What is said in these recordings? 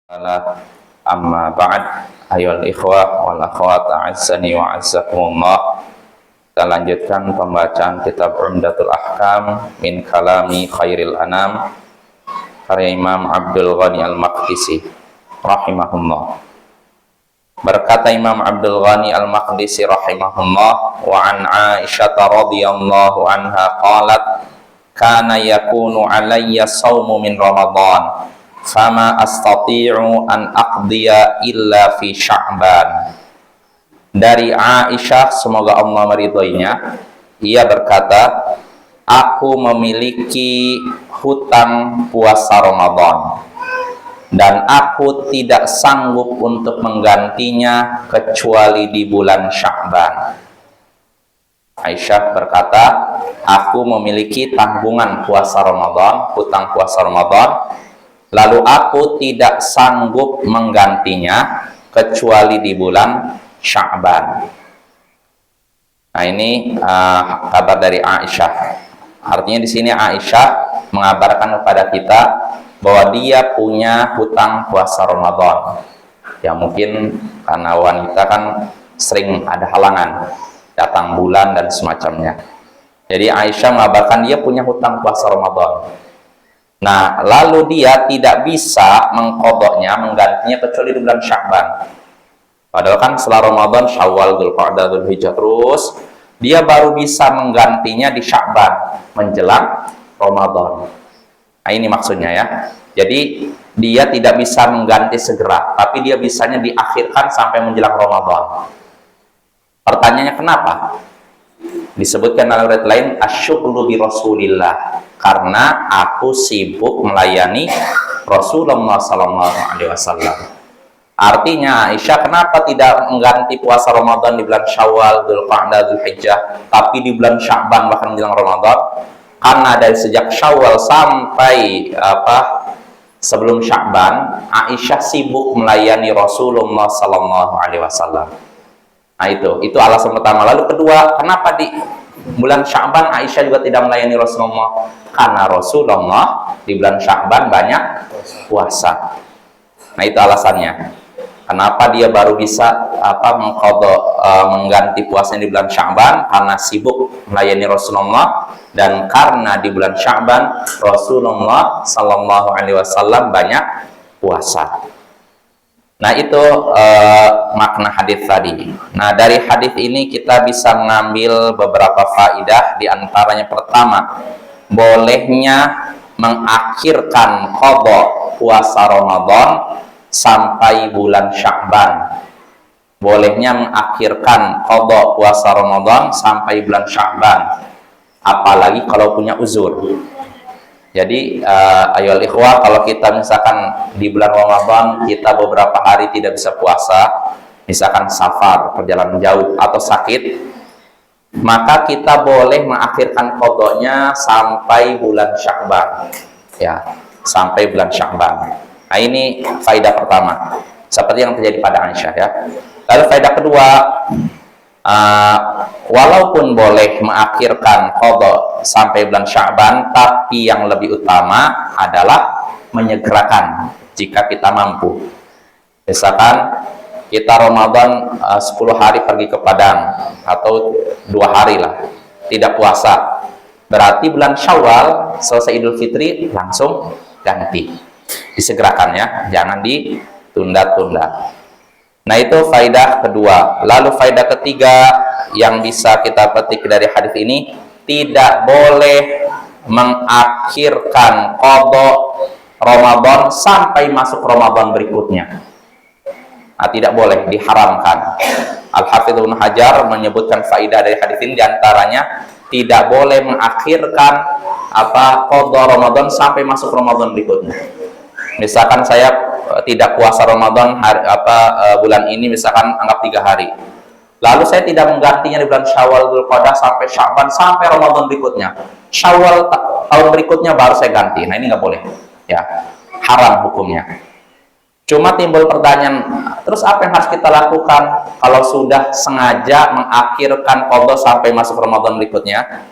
Amma ba'd, ayyuhal ikhwah wal akhwat a'azzani wa a'azzakumullah. Kita lanjutkan pembacaan kitab Umdatul Ahkam min kalami khairil anam karya Imam Abdul Ghani Al-Maqdisi rahimahullah. Berkata Imam Abdul Ghani Al-Maqdisi rahimahullah, wa an Aisyah radhiyallahu anha qalat kana yakunu alayya shaumu min Ramadan fama astati'u an aqdiya illa fi Sya'ban. Dari Aisyah, semoga Allah meridhoinya, ia berkata, aku memiliki hutang puasa Ramadan dan aku tidak sanggup untuk menggantinya kecuali di bulan Sya'ban. Aisyah berkata, aku memiliki tanggungan puasa Ramadan, hutang puasa Ramadan, lalu aku tidak sanggup menggantinya kecuali di bulan Sya'ban. Nah, ini kabar dari Aisyah. Artinya di sini Aisyah mengabarkan kepada kita bahwa dia punya hutang puasa Ramadan. Ya mungkin karena wanita kan sering ada halangan, datang bulan dan semacamnya. Jadi Aisyah mengabarkan dia punya hutang puasa Ramadan. Nah, lalu dia tidak bisa mengqadanya, menggantinya kecuali di bulan Sya'ban. Padahal kan setelah Ramadan, Syawal, Dzulqa'dah, Dzulhijjah terus, dia baru bisa menggantinya di Sya'ban, menjelang Ramadan. Nah, ini maksudnya ya. Jadi, dia tidak bisa mengganti segera, tapi dia bisanya diakhirkan sampai menjelang Ramadan. Pertanyaannya kenapa? Disebutkan dalam riwayat lain, asyughlu bi Rasulillah, karena aku sibuk melayani Rasulullah SAW. Artinya Aisyah kenapa tidak mengganti puasa Ramadan di bulan Syawal, Dzulqa'dah, Dzulhijjah, tapi di bulan Sya'ban bahkan menjelang Ramadan? Karena dari sejak Syawal sampai sebelum Sya'ban, Aisyah sibuk melayani Rasulullah SAW. Nah, itu alasan pertama. Lalu kedua, kenapa di bulan Sya'ban Aisyah juga tidak melayani Rasulullah? Karena Rasulullah di bulan Sya'ban banyak puasa. Nah, itu alasannya. Kenapa dia baru bisa mengganti puasanya di bulan Sya'ban? Karena sibuk melayani Rasulullah, dan karena di bulan Sya'ban Rasulullah SAW banyak puasa. Nah, itu makna hadis tadi. Nah, dari hadis ini kita bisa mengambil beberapa faidah. Di antaranya pertama, bolehnya mengakhirkan qada puasa Ramadan sampai bulan Sya'ban. Bolehnya mengakhirkan qada puasa Ramadan sampai bulan Sya'ban, apalagi kalau punya uzur. Jadi ayolah ikhwah, kalau kita misalkan di bulan Ramadan kita beberapa hari tidak bisa puasa, misalkan safar, perjalanan jauh atau sakit, maka kita boleh mengakhirkan qadanya sampai bulan Sya'ban. Ya, sampai bulan Sya'ban. Nah, ini faedah pertama, seperti yang terjadi pada Aisyah ya. Lalu faedah kedua, walaupun boleh mengakhirkan qada sampai bulan Sya'ban, tapi yang lebih utama adalah menyegerakan jika kita mampu. Misalkan kita Ramadan 10 hari pergi ke Padang, atau 2 hari lah tidak puasa, berarti bulan Syawal selesai Idul Fitri langsung ganti, disegerakan ya, jangan ditunda-tunda. Nah, itu faidah kedua. Lalu faidah ketiga yang bisa kita petik dari hadis ini, tidak boleh mengakhirkan qada Ramadan sampai masuk Ramadan berikutnya. Nah, tidak boleh, diharamkan. Al-Hafidz Ibnu Hajar menyebutkan faidah dari hadis ini, diantaranya tidak boleh mengakhirkan qada Ramadan sampai masuk Ramadan berikutnya. Misalkan saya tidak puasa Ramadan bulan ini, misalkan anggap 3 hari. Lalu saya tidak menggantinya di bulan Syawal, Dzulqa'dah sampai Sya'ban sampai Ramadan berikutnya. Syawal tahun berikutnya baru saya ganti. Nah, ini nggak boleh. Ya, haram hukumnya. Cuma timbul pertanyaan, terus apa yang harus kita lakukan kalau sudah sengaja mengakhirkan qada sampai masuk Ramadan berikutnya?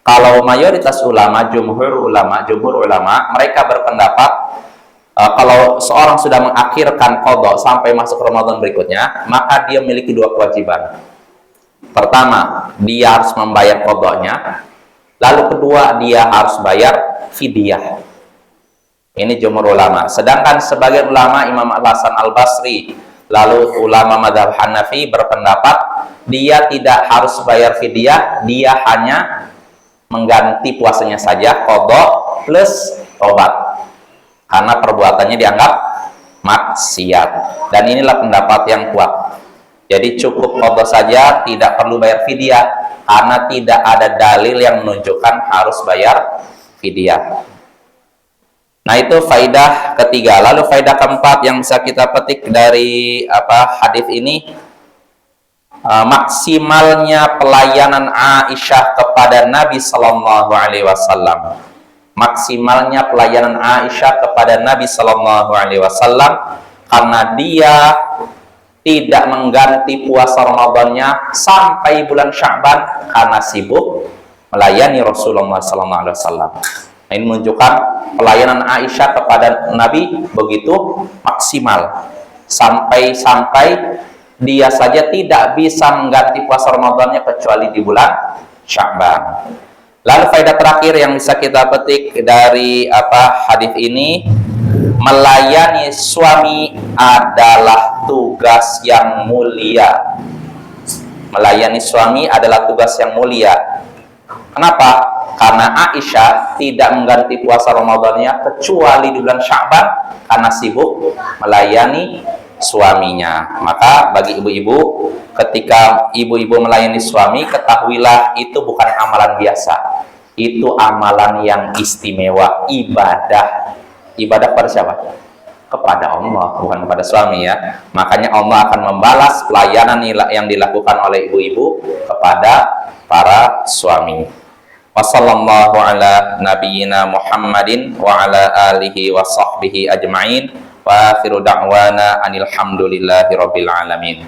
Kalau mayoritas ulama, jumhur ulama, mereka berpendapat Kalau seorang sudah mengakhirkan qadha sampai masuk Ramadan berikutnya, maka dia memiliki dua kewajiban. Pertama, dia harus membayar qadhanya. Lalu kedua, dia harus bayar fidyah. Ini jumhur ulama. Sedangkan sebagian ulama, Imam Al-Hasan Al-Basri, lalu ulama madhab Hanafi berpendapat dia tidak harus bayar fidyah, dia hanya mengganti puasanya saja, qadha plus tobat. Karena perbuatannya dianggap maksiat. Dan inilah pendapat yang kuat. Jadi cukup qadha saja, tidak perlu bayar fidyah, karena tidak ada dalil yang menunjukkan harus bayar fidyah. Nah, itu faidah ketiga. Lalu faidah keempat yang bisa kita petik dari hadis ini, maksimalnya pelayanan Aisyah kepada Nabi Sallallahu Alaihi Wasallam. Maksimalnya pelayanan Aisyah kepada Nabi Sallallahu Alaihi Wasallam karena dia tidak mengganti puasa Ramadannya sampai bulan Sya'ban karena sibuk melayani Rasulullah Sallallahu Alaihi Wasallam. Ini menunjukkan pelayanan Aisyah kepada Nabi begitu maksimal sampai dia saja tidak bisa mengganti puasa Ramadannya kecuali di bulan Sya'ban. Lalu faedah terakhir yang bisa kita petik dari hadis ini, melayani suami adalah tugas yang mulia. Melayani suami adalah tugas yang mulia. Kenapa? Karena Aisyah tidak mengganti puasa Ramadannya kecuali di bulan Sya'ban karena sibuk melayani suaminya. Maka bagi ibu-ibu, ketika ibu-ibu melayani suami, ketahuilah itu bukan amalan biasa. Itu amalan yang istimewa, ibadah. Ibadah kepada siapa? Kepada Allah, bukan kepada suami ya. Makanya Allah akan membalas pelayanan yang dilakukan oleh ibu-ibu kepada para suami. Wassallallahu ala nabiyyina Muhammadin wa ala alihi wa sahbihi ajma'in. Wa akhiru da'wana anil hamdulillahi rabbil alamin.